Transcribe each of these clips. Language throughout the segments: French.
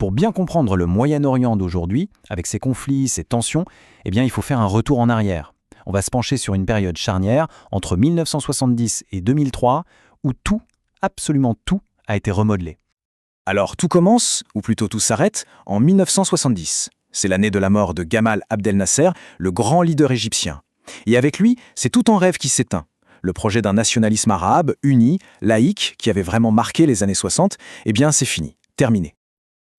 Pour bien comprendre le Moyen-Orient d'aujourd'hui, avec ses conflits, ses tensions, il faut faire un retour en arrière. On va se pencher sur une période charnière entre 1970 et 2003 où tout, absolument tout, a été remodelé. Alors tout commence, ou plutôt tout s'arrête, en 1970. C'est l'année de la mort de Gamal Abdel Nasser, le grand leader égyptien. Et avec lui, c'est tout un rêve qui s'éteint. Le projet d'un nationalisme arabe, uni, laïque, qui avait vraiment marqué les années 60, c'est fini, terminé.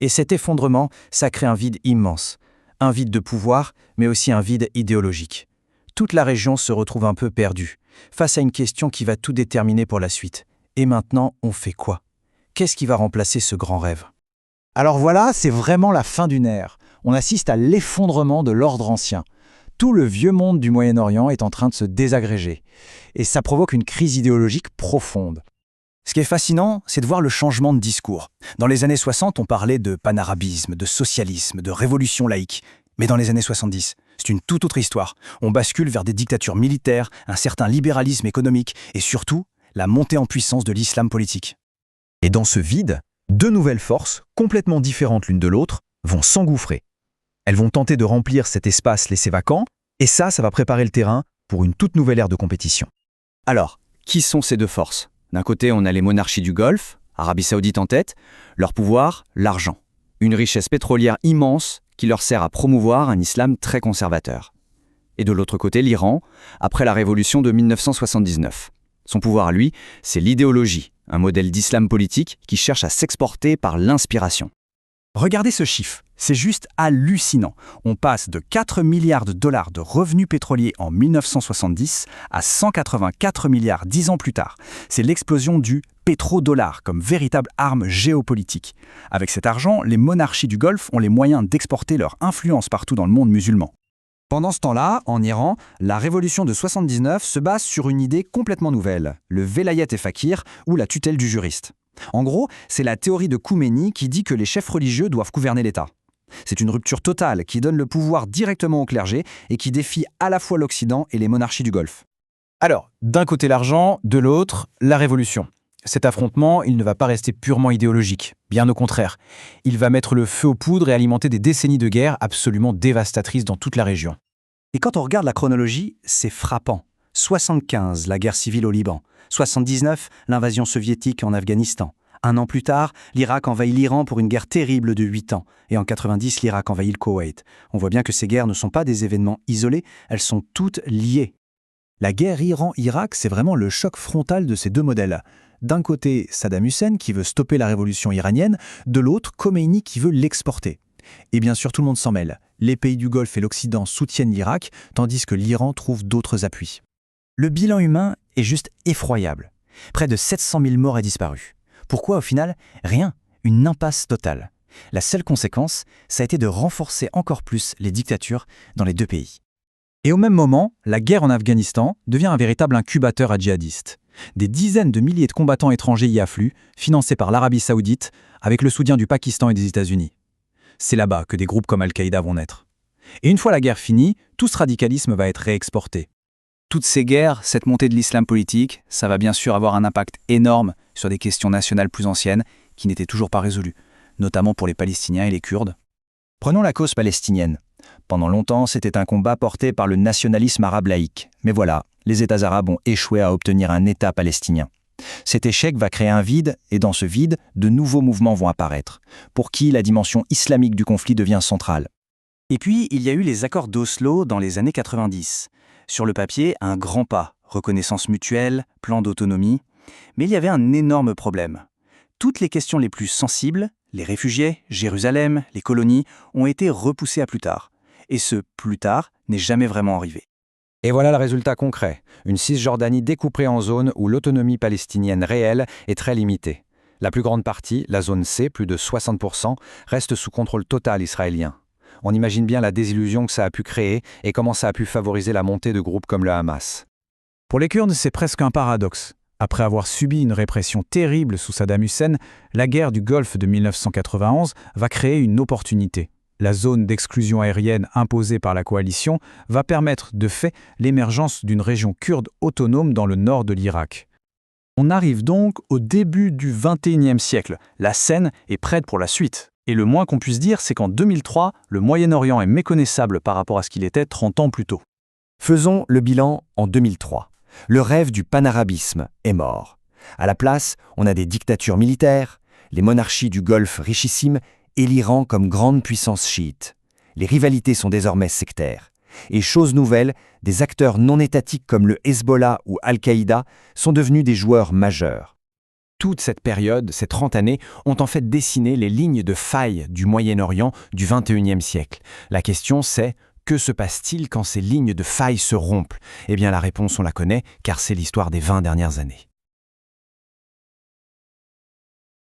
Et cet effondrement, ça crée un vide immense. Un vide de pouvoir, mais aussi un vide idéologique. Toute la région se retrouve un peu perdue, face à une question qui va tout déterminer pour la suite. Et maintenant, on fait quoi ? Qu'est-ce qui va remplacer ce grand rêve ? Alors voilà, c'est vraiment la fin d'une ère. On assiste à l'effondrement de l'ordre ancien. Tout le vieux monde du Moyen-Orient est en train de se désagréger. Et ça provoque une crise idéologique profonde. Ce qui est fascinant, c'est de voir le changement de discours. Dans les années 60, on parlait de panarabisme, de socialisme, de révolution laïque. Mais dans les années 70, c'est une toute autre histoire. On bascule vers des dictatures militaires, un certain libéralisme économique et surtout, la montée en puissance de l'islam politique. Et dans ce vide, deux nouvelles forces, complètement différentes l'une de l'autre, vont s'engouffrer. Elles vont tenter de remplir cet espace laissé vacant, et ça va préparer le terrain pour une toute nouvelle ère de compétition. Alors, qui sont ces deux forces ? D'un côté, on a les monarchies du Golfe, Arabie Saoudite en tête, leur pouvoir, l'argent. Une richesse pétrolière immense qui leur sert à promouvoir un islam très conservateur. Et de l'autre côté, l'Iran, après la révolution de 1979. Son pouvoir à lui, c'est l'idéologie, un modèle d'islam politique qui cherche à s'exporter par l'inspiration. Regardez ce chiffre, c'est juste hallucinant. On passe de 4 milliards de dollars de revenus pétroliers en 1970 à 184 milliards 10 ans plus tard. C'est l'explosion du pétrodollar comme véritable arme géopolitique. Avec cet argent, les monarchies du Golfe ont les moyens d'exporter leur influence partout dans le monde musulman. Pendant ce temps-là, en Iran, la révolution de 79 se base sur une idée complètement nouvelle, le velayat et fakir ou la tutelle du juriste. En gros, c'est la théorie de Khomeini qui dit que les chefs religieux doivent gouverner l'État. C'est une rupture totale qui donne le pouvoir directement au clergé et qui défie à la fois l'Occident et les monarchies du Golfe. Alors, d'un côté l'argent, de l'autre, la révolution. Cet affrontement, il ne va pas rester purement idéologique, bien au contraire. Il va mettre le feu aux poudres et alimenter des décennies de guerre absolument dévastatrices dans toute la région. Et quand on regarde la chronologie, c'est frappant. 75, la guerre civile au Liban. 79, l'invasion soviétique en Afghanistan. Un an plus tard, l'Irak envahit l'Iran pour une guerre terrible de 8 ans. Et en 90, l'Irak envahit le Koweït. On voit bien que ces guerres ne sont pas des événements isolés, elles sont toutes liées. La guerre Iran-Irak, c'est vraiment le choc frontal de ces deux modèles. D'un côté, Saddam Hussein qui veut stopper la révolution iranienne, de l'autre, Khomeini qui veut l'exporter. Et bien sûr, tout le monde s'en mêle. Les pays du Golfe et l'Occident soutiennent l'Irak, tandis que l'Iran trouve d'autres appuis. Le bilan humain est juste effroyable. Près de 700 000 morts et disparus. Pourquoi au final ? Rien, une impasse totale. La seule conséquence, ça a été de renforcer encore plus les dictatures dans les deux pays. Et au même moment, la guerre en Afghanistan devient un véritable incubateur à djihadistes. Des dizaines de milliers de combattants étrangers y affluent, financés par l'Arabie Saoudite, avec le soutien du Pakistan et des États-Unis. C'est là-bas que des groupes comme Al-Qaïda vont naître. Et une fois la guerre finie, tout ce radicalisme va être réexporté. Toutes ces guerres, cette montée de l'islam politique, ça va bien sûr avoir un impact énorme sur des questions nationales plus anciennes qui n'étaient toujours pas résolues, notamment pour les Palestiniens et les Kurdes. Prenons la cause palestinienne. Pendant longtemps, c'était un combat porté par le nationalisme arabe laïque. Mais voilà, les États arabes ont échoué à obtenir un État palestinien. Cet échec va créer un vide, et dans ce vide, de nouveaux mouvements vont apparaître, pour qui la dimension islamique du conflit devient centrale. Et puis, il y a eu les accords d'Oslo dans les années 90. Sur le papier, un grand pas, reconnaissance mutuelle, plan d'autonomie. Mais il y avait un énorme problème. Toutes les questions les plus sensibles, les réfugiés, Jérusalem, les colonies, ont été repoussées à plus tard. Et ce « plus tard » n'est jamais vraiment arrivé. Et voilà le résultat concret, une Cisjordanie découpée en zones où l'autonomie palestinienne réelle est très limitée. La plus grande partie, la zone C, plus de 60%, reste sous contrôle total israélien. On imagine bien la désillusion que ça a pu créer et comment ça a pu favoriser la montée de groupes comme le Hamas. Pour les Kurdes, c'est presque un paradoxe. Après avoir subi une répression terrible sous Saddam Hussein, la guerre du Golfe de 1991 va créer une opportunité. La zone d'exclusion aérienne imposée par la coalition va permettre de fait l'émergence d'une région kurde autonome dans le nord de l'Irak. On arrive donc au début du XXIe siècle. La scène est prête pour la suite. Et le moins qu'on puisse dire, c'est qu'en 2003, le Moyen-Orient est méconnaissable par rapport à ce qu'il était 30 ans plus tôt. Faisons le bilan en 2003. Le rêve du panarabisme est mort. À la place, on a des dictatures militaires, les monarchies du Golfe richissimes et l'Iran comme grande puissance chiite. Les rivalités sont désormais sectaires. Et chose nouvelle, des acteurs non étatiques comme le Hezbollah ou Al-Qaïda sont devenus des joueurs majeurs. Toute cette période, ces 30 années, ont en fait dessiné les lignes de faille du Moyen-Orient du XXIe siècle. La question c'est, que se passe-t-il quand ces lignes de faille se rompent ? Eh bien la réponse on la connaît, car c'est l'histoire des 20 dernières années.